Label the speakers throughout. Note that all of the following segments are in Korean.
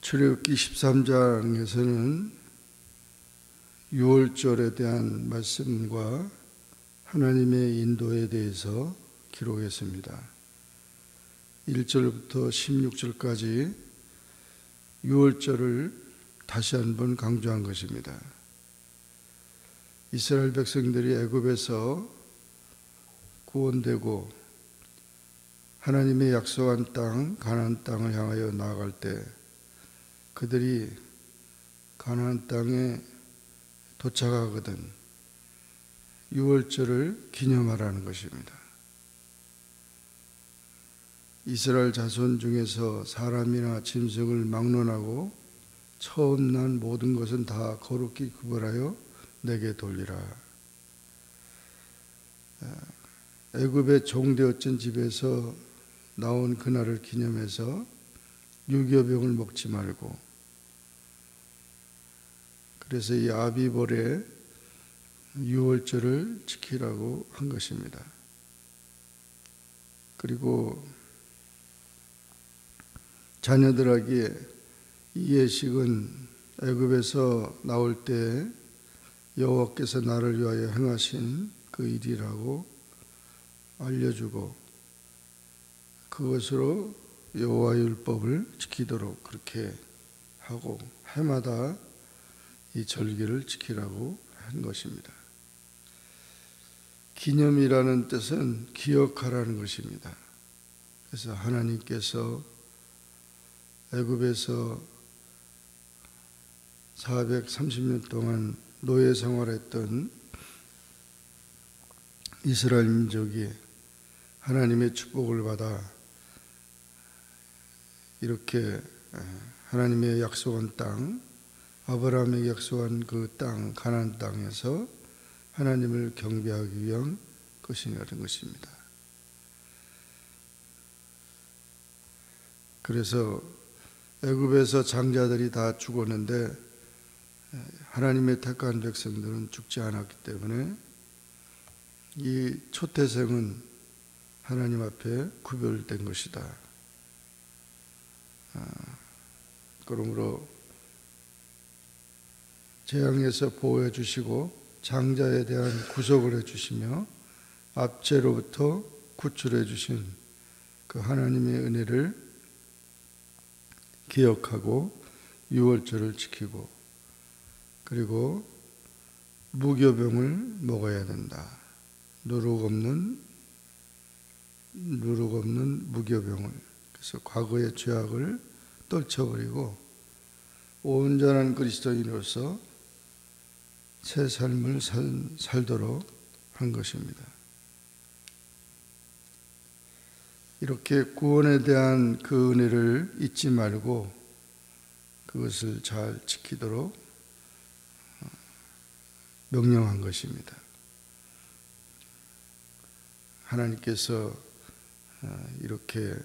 Speaker 1: 출애굽기 13장에서는 유월절에 대한 말씀과 하나님의 인도에 대해서 기록했습니다. 1절부터 16절까지 유월절을 다시 한번 강조한 것입니다. 이스라엘 백성들이 애굽에서 구원되고 하나님의 약속한 땅, 가나안 땅을 향하여 나아갈 때 그들이 가나안 땅에 도착하거든 유월절을 기념하라는 것입니다. 이스라엘 자손 중에서 사람이나 짐승을 막론하고 처음 난 모든 것은 다 거룩히 구별하여 내게 돌리라. 애굽의 종되었던 집에서 나온 그날을 기념해서 유교병을 먹지 말고, 그래서 이 아비벌의 유월절을 지키라고 한 것입니다. 그리고 자녀들에게 이 예식은 애굽에서 나올 때 여호와께서 나를 위하여 행하신 그 일이라고 알려주고 그것으로 여호와의 율법을 지키도록 그렇게 하고 해마다 이 절기를 지키라고 한 것입니다. 기념이라는 뜻은 기억하라는 것입니다. 그래서 하나님께서 애굽에서 430년 동안 노예 생활했던 이스라엘 민족이 하나님의 축복을 받아 이렇게 하나님의 약속한 땅, 아브라함에게 약속한 그 땅, 가나안 땅에서 하나님을 경배하기 위한 것이라는 것입니다. 그래서 애굽에서 장자들이 다 죽었는데 하나님의 택한 백성들은 죽지 않았기 때문에 이 초태생은 하나님 앞에 구별된 것이다. 그러므로 재앙에서 보호해 주시고 장자에 대한 구속을 해 주시며 압제로부터 구출해 주신 그 하나님의 은혜를 기억하고 유월절을 지키고 그리고 무교병을 먹어야 된다. 누룩 없는 무교병을, 그래서 과거의 죄악을 떨쳐버리고 온전한 그리스도인으로서 새 삶을 살도록 한 것입니다. 이렇게 구원에 대한 그 은혜를 잊지 말고 그것을 잘 지키도록 명령한 것입니다. 하나님께서 이렇게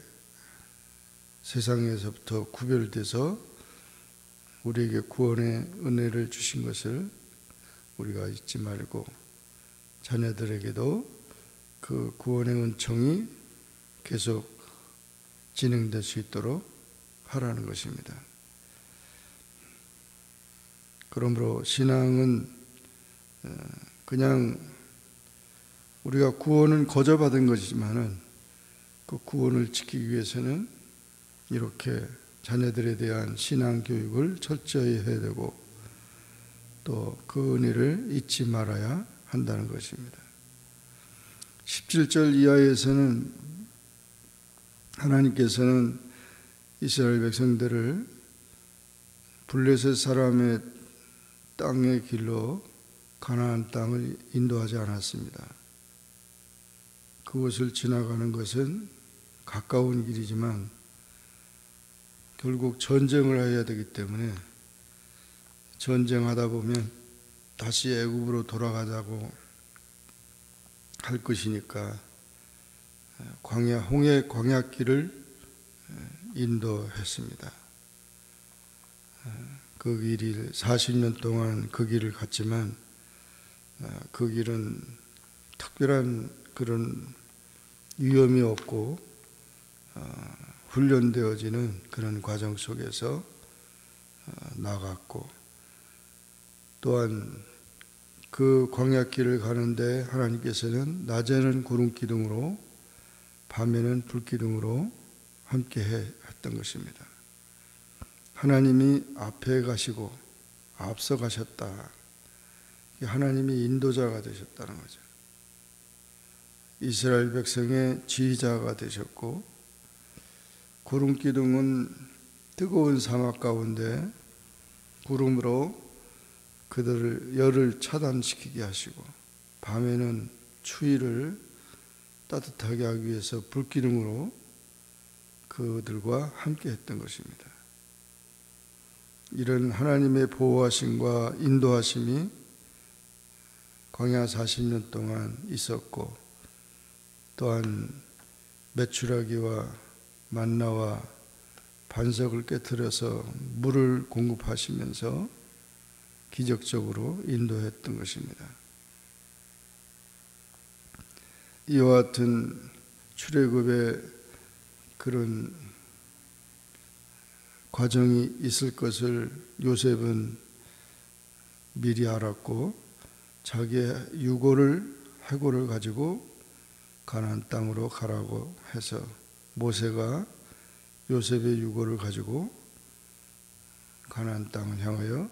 Speaker 1: 세상에서부터 구별돼서 우리에게 구원의 은혜를 주신 것을 우리가 잊지 말고 자녀들에게도 그 구원의 은총이 계속 진행될 수 있도록 하라는 것입니다. 그러므로 신앙은 그냥 우리가 구원은 거저 받은 것이지만은 그 구원을 지키기 위해서는 이렇게 자녀들에 대한 신앙 교육을 철저히 해야 되고 또 그 은혜를 잊지 말아야 한다는 것입니다. 17절 이하에서는 하나님께서는 이스라엘 백성들을 블레셋 사람의 땅의 길로 가나안 땅을 인도하지 않았습니다. 그곳을 지나가는 것은 가까운 길이지만 결국 전쟁을 해야 되기 때문에 전쟁하다 보면 다시 애굽으로 돌아가자고 할 것이니까 홍해 광야길을 인도했습니다. 그 길을 40년 동안 그 길을 갔지만 그 길은 특별한 그런 위험이 없고 훈련되어지는 그런 과정 속에서 나갔고, 또한 그 광야길을 가는데 하나님께서는 낮에는 구름 기둥으로 밤에는 불 기둥으로 함께 했던 것입니다. 하나님이 앞에 가시고 앞서 가셨다. 하나님이 인도자가 되셨다는 거죠. 이스라엘 백성의 지휘자가 되셨고, 구름 기둥은 뜨거운 사막 가운데 구름으로 그들을 열을 차단시키게 하시고, 밤에는 추위를 따뜻하게 하기 위해서 불기둥으로 그들과 함께 했던 것입니다. 이런 하나님의 보호하심과 인도하심이 광야 40년 동안 있었고, 또한 메추라기와 만나와 반석을 깨트려서 물을 공급하시면서 기적적으로 인도했던 것입니다. 이와 같은 출애굽의 그런 과정이 있을 것을 요셉은 미리 알았고, 자기의 해골을 가지고 가나안 땅으로 가라고 해서 모세가 요셉의 유골을 가지고 가나안 땅을 향하여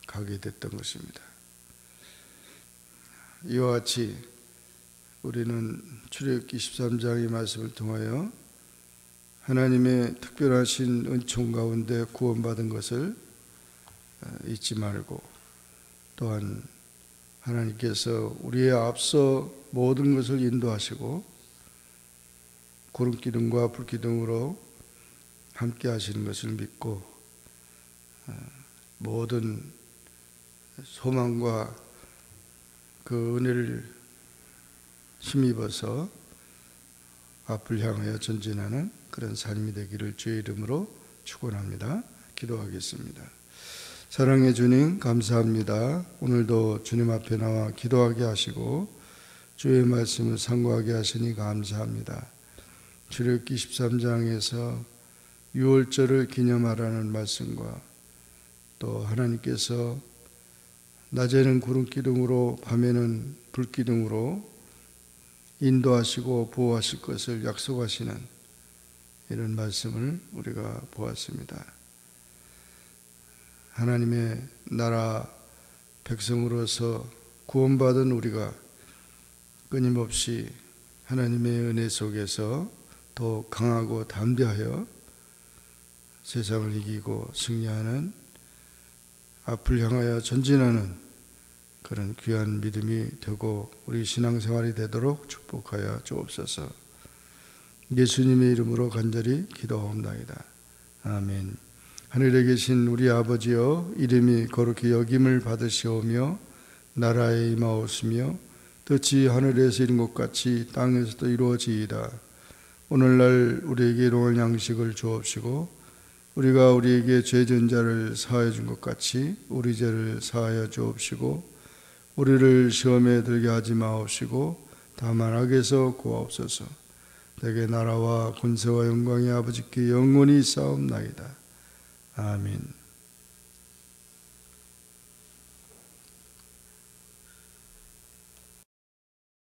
Speaker 1: 가게 됐던 것입니다. 이와 같이 우리는 출애굽기 13장의 말씀을 통하여 하나님의 특별하신 은총 가운데 구원받은 것을 잊지 말고, 또한 하나님께서 우리의 앞서 모든 것을 인도하시고 구름 기둥과 불 기둥으로 함께 하시는 것을 믿고, 모든 소망과 그 은혜를 힘입어서 앞을 향하여 전진하는 그런 삶이 되기를 주의 이름으로 축원합니다. 기도하겠습니다. 사랑의 주님, 감사합니다. 오늘도 주님 앞에 나와 기도하게 하시고 주의 말씀을 상고하게 하시니 감사합니다. 출애굽기 13장에서 유월절을 기념하라는 말씀과, 또 하나님께서 낮에는 구름 기둥으로 밤에는 불 기둥으로 인도하시고 보호하실 것을 약속하시는 이런 말씀을 우리가 보았습니다. 하나님의 나라 백성으로서 구원받은 우리가 끊임없이 하나님의 은혜 속에서 더 강하고 담대하여 세상을 이기고 승리하는, 앞을 향하여 전진하는 그런 귀한 믿음이 되고 우리 신앙생활이 되도록 축복하여 주옵소서. 예수님의 이름으로 간절히 기도하옵나이다. 아멘. 하늘에 계신 우리 아버지여, 이름이 거룩히 여김을 받으시오며 나라에 임하옵시며 뜻이 하늘에서 이룬 것 같이 땅에서도 이루어지이다. 오늘날 우리에게 일용할 양식을 주옵시고, 우리가 우리에게 죄 진 자를 사하여 준 것 같이 우리 죄를 사하여 주옵시고, 우리를 시험에 들게 하지 마옵시고 다만 악에서 구하옵소서. 내게 나라와 권세와 영광이 아버지께 영원히 있사옵나이다. 아멘.